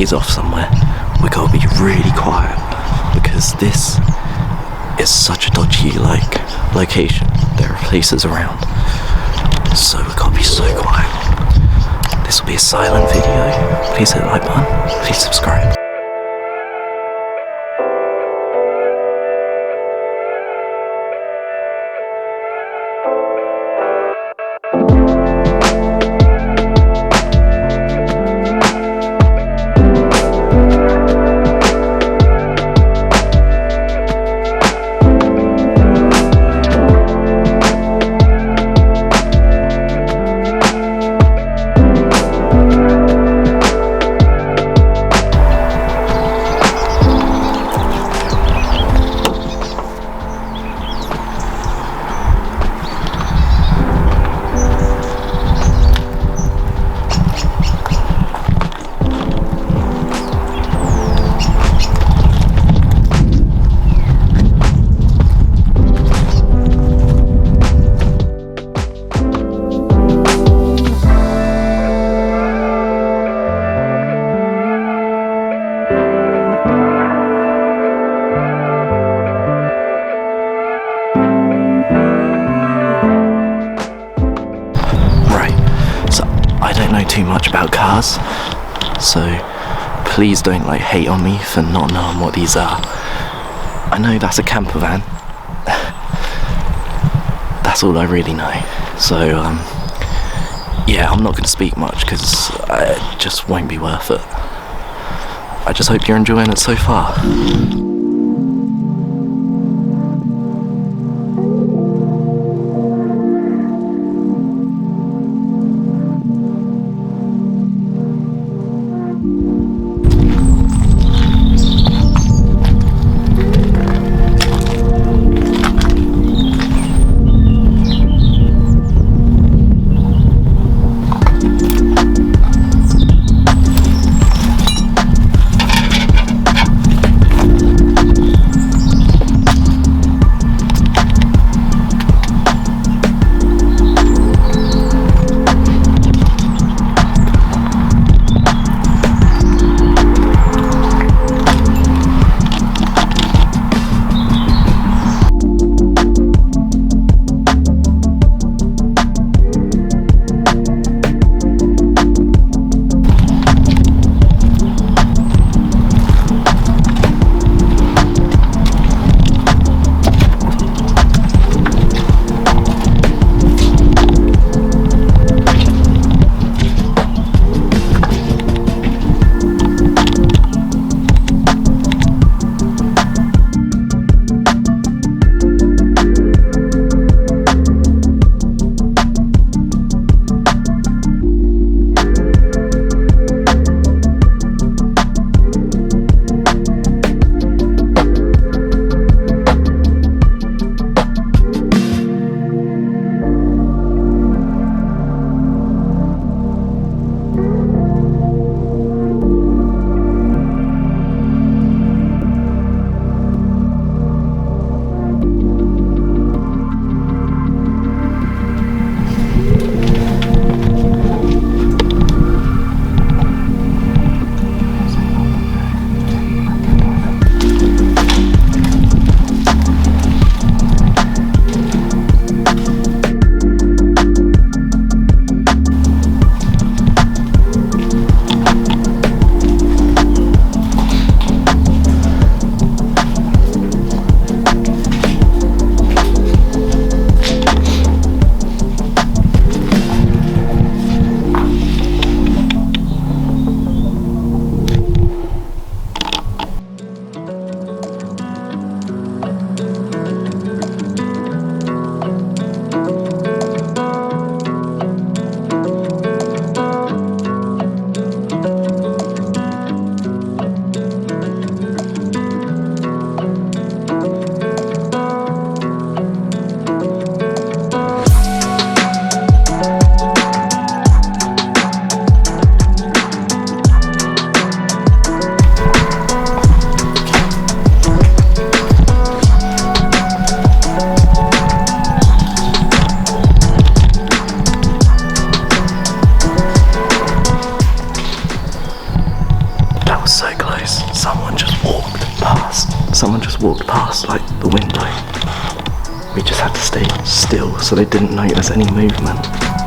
is off somewhere. We gotta be really quiet because this is such a dodgy location. There are places around, so we gotta be so quiet. This will be a silent video. Please hit the like button. Please subscribe. Too much about cars, so please don't hate on me for not knowing what these are. I know that's a camper van. That's all I really know. So yeah, I'm not going to speak much because it just won't be worth it. I just hope you're enjoying it so far. someone just walked past, like, the window. We just had to stay still so they didn't notice any movement.